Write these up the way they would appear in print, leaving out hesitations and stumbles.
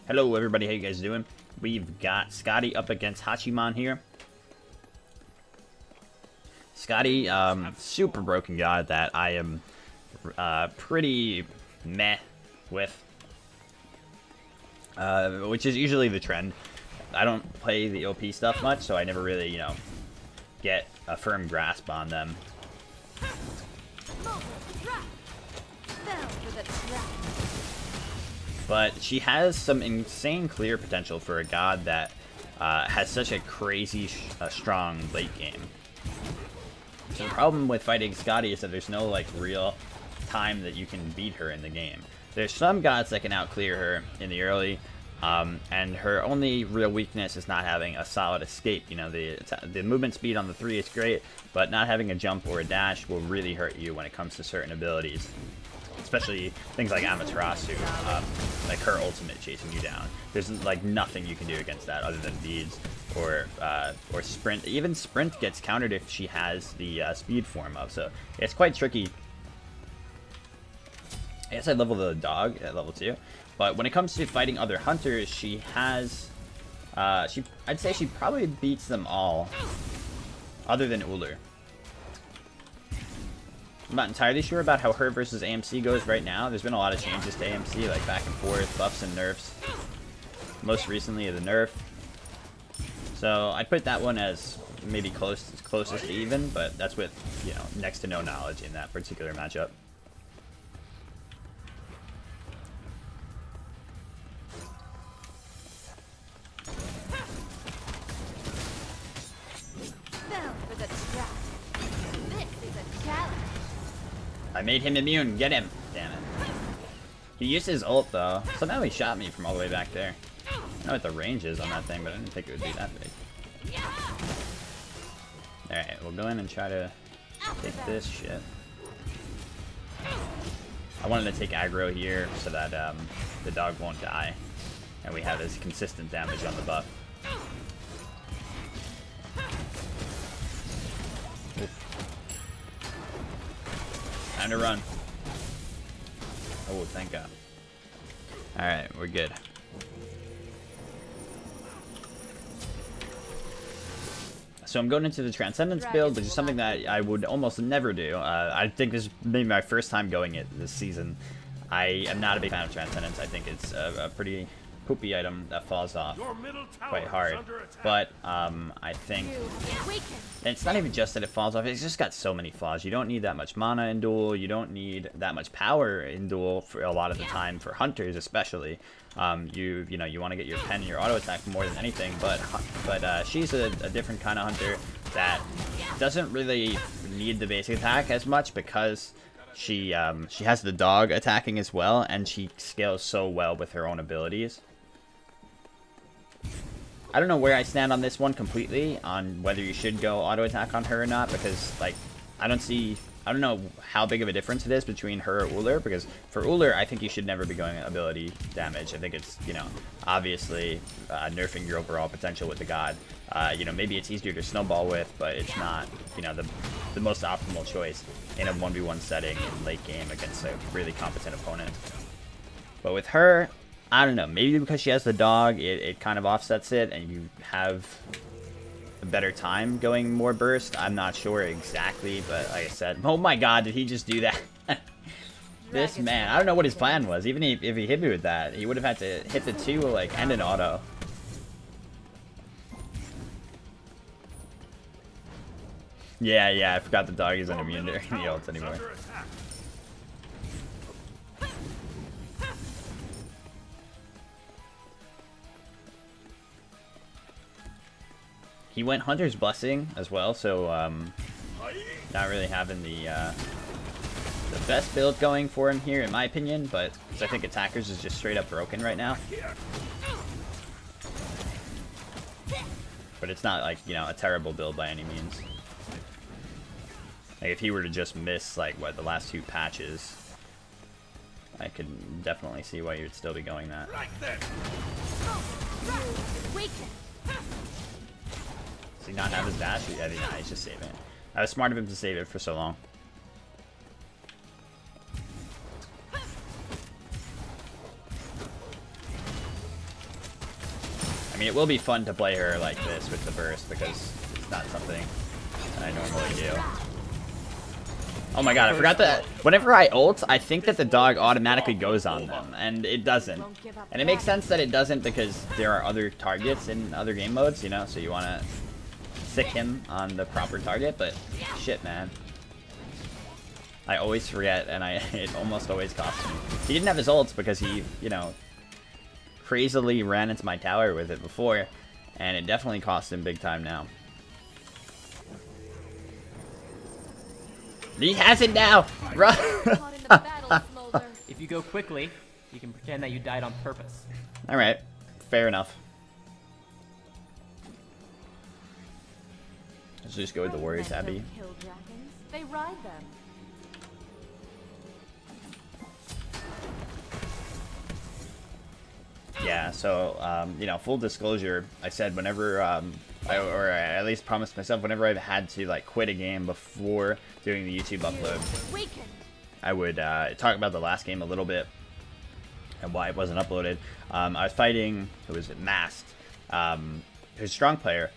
Hello everybody, how you guys doing? We've got Skadi up against Hachiman here. Skadi, super broken god that I am pretty meh with. Which is usually the trend. I don't play the OP stuff much, so I never really, you know, get a firm grasp on them. But she has some insane clear potential for a god that has such a crazy strong late game. So the problem with fighting Skadi is that there's no like real time that you can beat her in the game. There's some gods that can outclear her in the early, and her only real weakness is not having a solid escape. You know, the movement speed on the 3 is great, but not having a jump or a dash will really hurt you when it comes to certain abilities. Especially things like Amaterasu, like her ultimate chasing you down. There's like nothing you can do against that other than beads or sprint. Even sprint gets countered if she has the speed form up, so it's quite tricky. I guess I level the dog at level 2, but when it comes to fighting other hunters, she has, I'd say she probably beats them all, other than Ullr. I'm not entirely sure about how her versus AMC goes right now. There's been a lot of changes to AMC, like back and forth, buffs and nerfs. Most recently, the nerf. So I'd put that one as maybe closest to even, but that's with, you know, next to no knowledge in that particular matchup. I made him immune. Get him. Damn it. He used his ult, though. Somehow he shot me from all the way back there. I don't know what the range is on that thing, but I didn't think it would be that big. Alright, we'll go in and try to take this shit. I wanted to take aggro here so that the dog won't die. And we have his consistent damage on the buff. Time to run. Oh, thank God. Alright, we're good. So I'm going into the Transcendence build, which is something that I would almost never do. I think this is maybe my first time going it this season. I am not a big fan of Transcendence. I think it's a pretty poopy item that falls off quite hard. But I think it's not even just that it falls off, it's just got so many flaws. You don't need that much mana in Duel, you don't need that much power in Duel for a lot of the time, for hunters especially. You know, you want to get your pen and your auto attack more than anything, but she's a different kind of hunter that doesn't really need the basic attack as much because she has the dog attacking as well, and she scales so well with her own abilities. I don't know where I stand on this one completely, on whether you should go auto attack on her or not, because like I don't know how big of a difference it is between her or Ullr, because for Ullr I think you should never be going ability damage. I think it's, you know, obviously nerfing your overall potential with the god. You know, maybe it's easier to snowball with, but it's not, you know, the most optimal choice in a 1v1 setting in late game against a really competent opponent. But with her, I don't know, maybe because she has the dog, it kind of offsets it, and you have a better time going more burst. I'm not sure exactly, but like I said, oh my God, did he just do that? This man, I don't know what his plan was. Even if he hit me with that, he would have had to hit the 2 like and an auto. Yeah, I forgot the dog isn't immune to any ults anymore. He went Hunter's Blessing as well, so not really having the best build going for him here, in my opinion. But I think Attackers is just straight up broken right now. But it's not like, you know, a terrible build by any means. Like if he were to just miss like what the last 2 patches, I could definitely see why you'd still be going that. Does he not have his dash? Yeah, he's just saving it. I was smart of him to save it for so long. I mean, it will be fun to play her like this with the burst because it's not something that I normally do. Oh my god, I forgot that whenever I ult, I think that the dog automatically goes on them, and it doesn't. And it makes sense that it doesn't because there are other targets in other game modes, you know, so you want to sick him on the proper target, but shit, man. I always forget, and it almost always costs me. He didn't have his ults because he, you know, crazily ran into my tower with it before, and it definitely cost him big time now. He has it now! Run! If you go quickly, you can pretend that you died on purpose. Alright, fair enough. Let's just go with the Warriors, Abby. They ride them. Yeah, so, you know, full disclosure, I said whenever, or I at least promised myself whenever I've had to, like, quit a game before doing the YouTube upload, I would talk about the last game a little bit and why it wasn't uploaded. I was fighting, who was it, Masked, who's a strong player,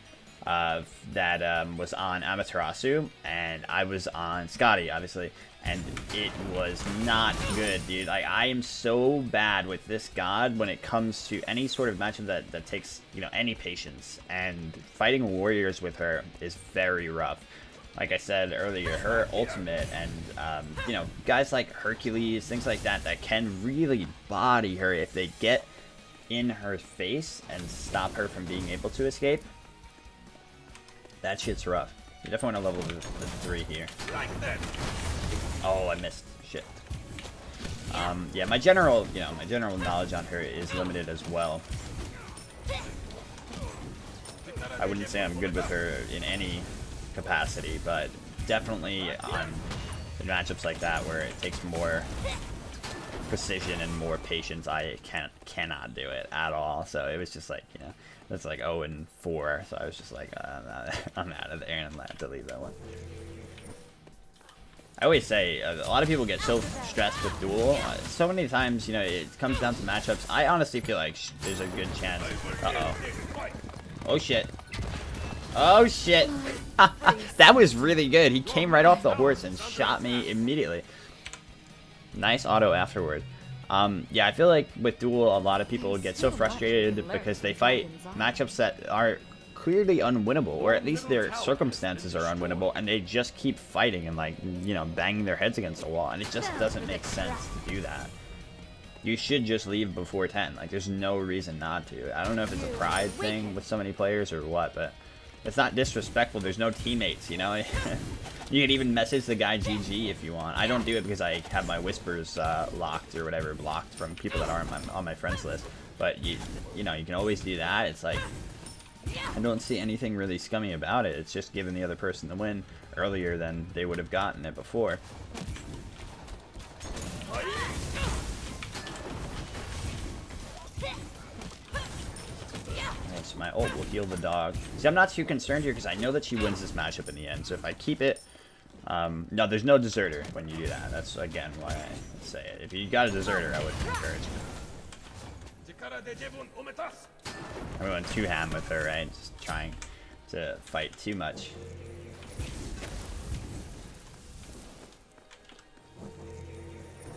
that was on Amaterasu, and I was on Skadi, obviously, and it was not good, dude. Like, I am so bad with this god when it comes to any sort of matchup that takes, you know, any patience, and fighting warriors with her is very rough. Like I said earlier, her ultimate and, you know, guys like Hercules, things like that, that can really body her if they get in her face and stop her from being able to escape. That shit's rough. You definitely want to level the 3 here. Oh, I missed. Shit. Yeah, my general knowledge on her is limited as well. I wouldn't say I'm good with her in any capacity, but definitely on matchups like that where it takes more precision and more patience, I cannot do it at all. So it was just like, you know, it's like 0-4, so I was just like, I'm out of there, and I'm gonna have to leave that one. I always say, a lot of people get so stressed with Duel. So many times, you know, it comes down to matchups. I honestly feel like there's a good chance. Uh-oh. Oh, shit. Oh, shit. That was really good. He came right off the horse and shot me immediately. Nice auto afterward. Yeah, I feel like with Duel, a lot of people get so frustrated because they fight matchups that are clearly unwinnable, or at least their circumstances are unwinnable, and they just keep fighting and, like, you know, banging their heads against the wall, and it just doesn't make sense to do that. You should just leave before 10. Like, there's no reason not to. I don't know if it's a pride thing with so many players or what, but it's not disrespectful. There's no teammates, you know? You can even message the guy GG if you want. I don't do it because I have my whispers locked or whatever, blocked from people that aren't on my friends list. But, you know, you can always do that. It's like, I don't see anything really scummy about it. It's just giving the other person the win earlier than they would have gotten it before. So my ult will heal the dog. See, I'm not too concerned here because I know that she wins this matchup in the end. So if I keep it... no, there's no deserter when you do that. That's, again, why I say it. If you got a deserter, I wouldn't encourage it. I'm going too ham with her, right? Just trying to fight too much.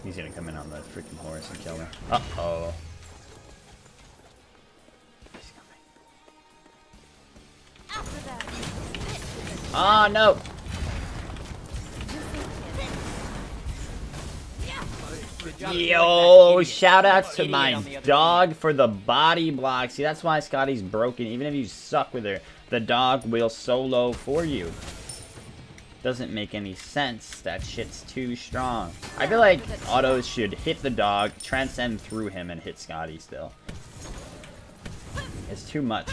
He's gonna come in on the freaking horse and kill her. Uh-oh. He's coming. Oh, no! Yo, shout out to my dog for the body block. See, that's why Skadi's broken. Even if you suck with her, the dog will solo for you. Doesn't make any sense. That shit's too strong. I feel like autos should hit the dog, transcend through him, and hit Skadi still. It's too much.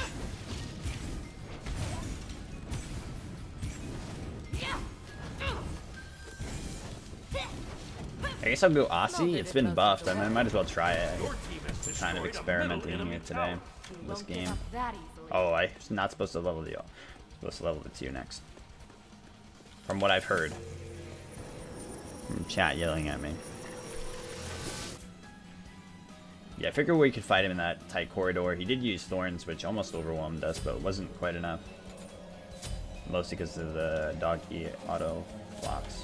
I guess I'll go Aussie. It's been buffed. I might as well try it. I'm kind of experimenting here today. This game. Oh, I'm not supposed to level the. Supposed to level the 2 next. From what I've heard. From chat yelling at me. Yeah, I figured we could fight him in that tight corridor. He did use Thorns, which almost overwhelmed us, but wasn't quite enough. Mostly because of the doggy auto blocks.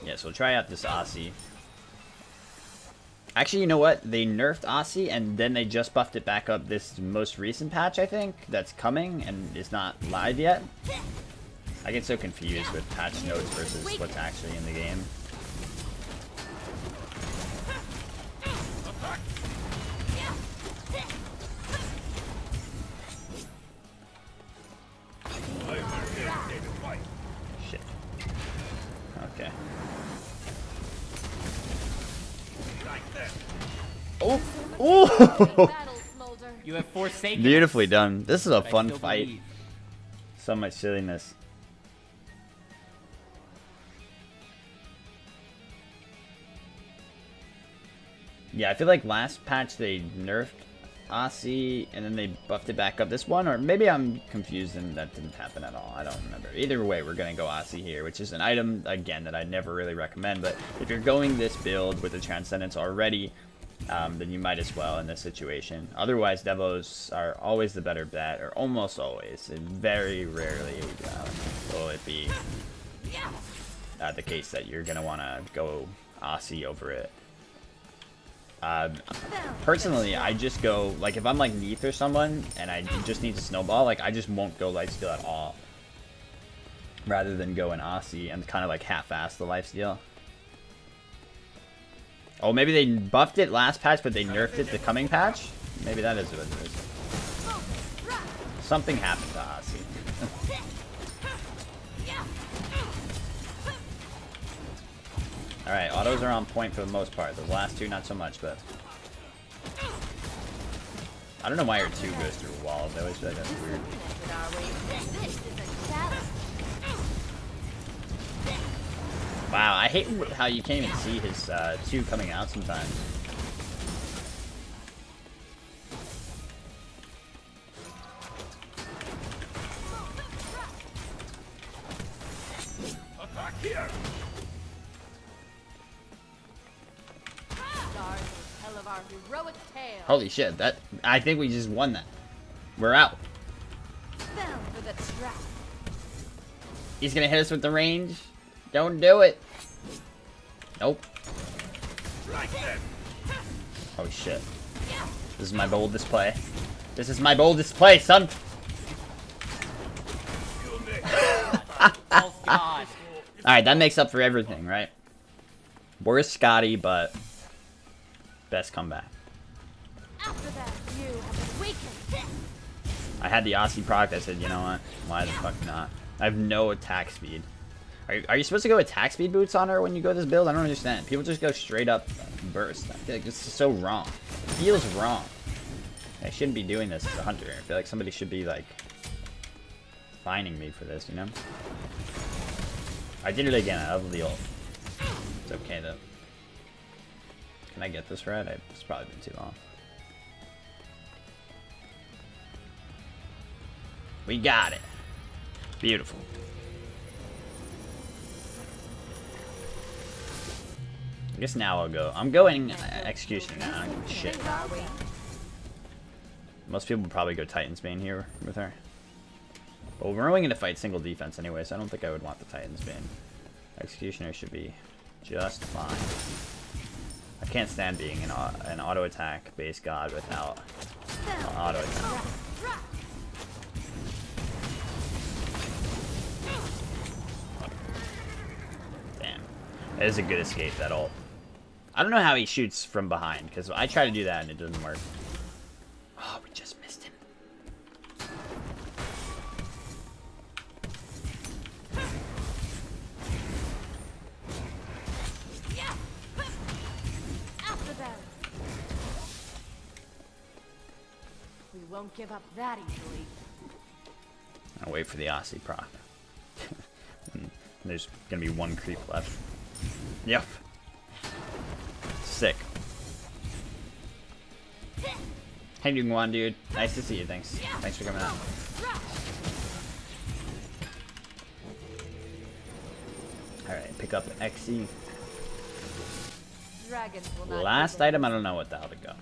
Yeah, so we'll try out this Aussie. Actually, you know what? They nerfed Aussie, and then they just buffed it back up this most recent patch, I think, that's coming, and it's not live yet. I get so confused with patch notes versus what's actually in the game. Shit. Okay. Oh! Oh! You have forsaken. Beautifully done. This is a I fun still fight. believe. So much silliness. Yeah, I feel like last patch they nerfed Aussie and then they buffed it back up this one, or maybe I'm confused and that didn't happen at all. I don't remember. Either way, we're gonna go Aussie here, which is an item again that I never really recommend. But if you're going this build with the Transcendence already, then you might as well in this situation. Otherwise, Devos are always the better bet, or almost always. And very rarely will it be the case that you're gonna want to go Aussie over it. Personally, I just go, like, if I'm like Neath or someone and I just need to snowball, like, I just won't go lifesteal at all, rather than go an Aussie and kind of like half-ass the lifesteal. Oh, maybe they buffed it last patch, but they nerfed it the coming patch? Maybe that is what it is. Something happened to Aussie. Alright, autos are on point for the most part. The last two, not so much, but... I don't know why your 2 goes through walls. I always feel like that's weird. Wow, I hate how you can't even see his 2 coming out sometimes. Attack here! Holy shit, that I think we just won that. We're out. He's gonna hit us with the range. Don't do it. Nope. Oh shit. This is my boldest play. This is my boldest play, son. Alright, that makes up for everything, right? Worst Skadi, but best comeback. After that, you have been weakened. I had the Aussie proc. I said, you know what? Why the fuck not? I have no attack speed. Are you supposed to go attack speed boots on her when you go this build? I don't understand. People just go straight up burst. I feel like this is so wrong. It feels wrong. I shouldn't be doing this as a hunter. I feel like somebody should be like fining me for this, you know? I did it again. I love the ult. It's okay though. Can I get this right? It's probably been too long. We got it. Beautiful. I guess now I'll go. I'm going Executioner now. I don't give a shit. Most people would probably go Titan's Bane here with her. But we're only going to fight single defense anyway, so I don't think I would want the Titan's Bane. Executioner should be just fine. I can't stand being an auto attack base god without auto attack. Damn. That is a good escape, that ult. I don't know how he shoots from behind, because I try to do that and it doesn't work. Oh, we just missed him. After them. We won't give up that easily. I'll wait for the Aussie proc. There's gonna be one creep left. Yep. Sick. How you doing, Juan, dude? Nice to see you. Thanks. Thanks for coming out. Alright, pick up XE. Dragons will not Last give in. item, I don't know what the hell to go.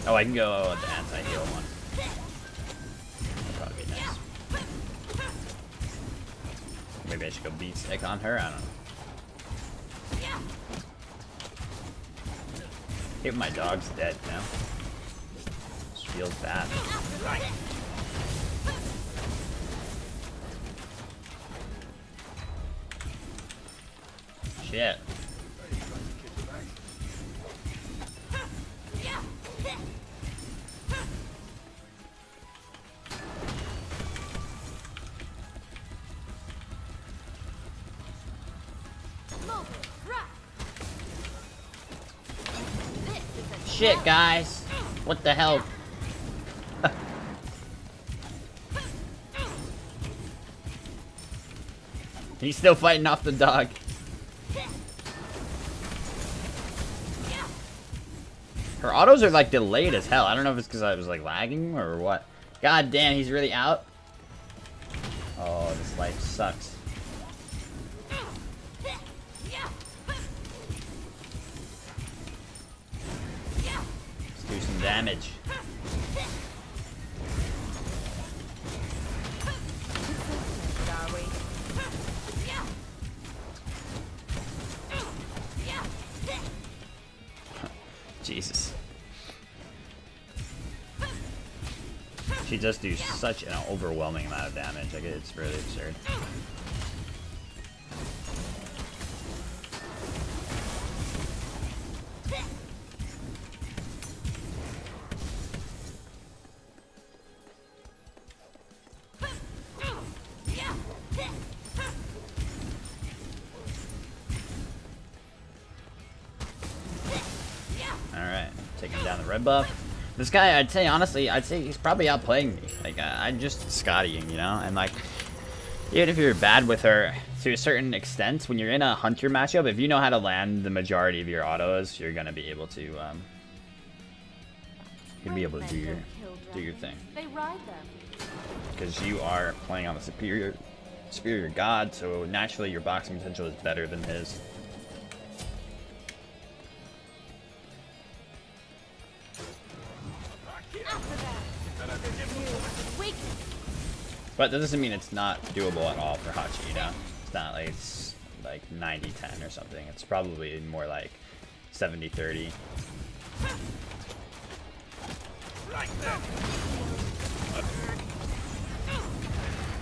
Oh, I can go the anti-heal one. That'd probably be nice. Maybe I should go beat stick on her, I don't know. Hate my dog's dead now. Just feels bad. Shit. Shit, guys. What the hell? He's still fighting off the dog. Her autos are like delayed as hell. I don't know if it's because I was like lagging or what. God damn, he's really out. Oh, this life sucks. Let's do some damage. Jesus. She does do such an overwhelming amount of damage. Like, it's really absurd. Alright, taking down the red buff. This guy, I'd say, honestly, he's probably outplaying me. Like, I'm just Skadiing, you know? And, like, even if you're bad with her to a certain extent, when you're in a hunter matchup, if you know how to land the majority of your autos, you're gonna be able to, you'll be able to do your thing. They ride them. Because you are playing on the superior god, so naturally your boxing potential is better than his. But that doesn't mean it's not doable at all for Hachi, you know? It's not like it's like 90-10 or something. It's probably more like 70-30.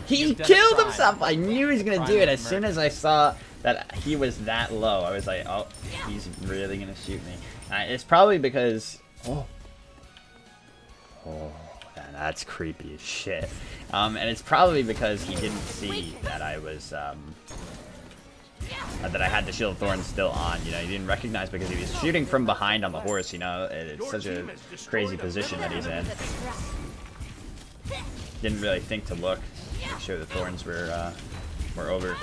He killed himself! I knew he was gonna do it as soon as I saw that he was that low. I was like, oh, he's really gonna shoot me. It's probably because... Oh, man, that's creepy as shit. And it's probably because he didn't see that I was, that I had the Shield of Thorns still on, you know, he didn't recognize because he was shooting from behind on the horse, you know, it's such a crazy position that he's in. Didn't really think to look, make sure the Thorns were over.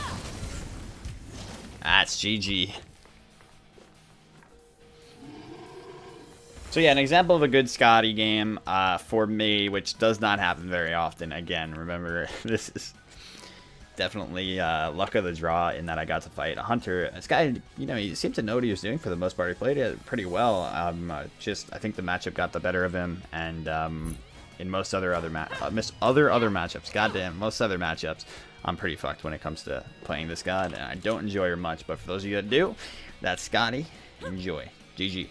That's GG. So yeah, an example of a good Skadi game for me, which does not happen very often. Again, remember, this is definitely luck of the draw in that I got to fight a hunter. This guy, you know, he seemed to know what he was doing for the most part. He played it pretty well. I think the matchup got the better of him, and in most other matchups, goddamn, most other matchups, I'm pretty fucked when it comes to playing this god, and I don't enjoy her much. But for those of you that do, that's Skadi. Enjoy. GG.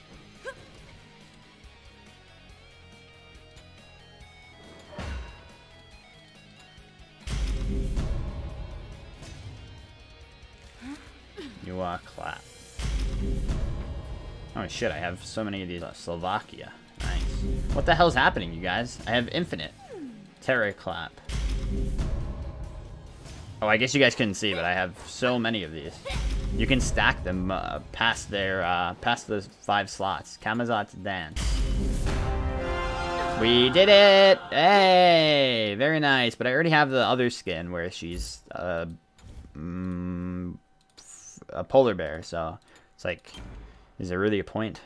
You clap. Oh shit, I have so many of these. Slovakia. Nice. What the hell's happening, you guys? I have infinite. Terror clap. Oh, I guess you guys couldn't see, but I have so many of these. You can stack them past the 5 slots. Kamazat's dance. We did it! Hey! Very nice. But I already have the other skin where she's a polar bear, so it's like, is there really a point?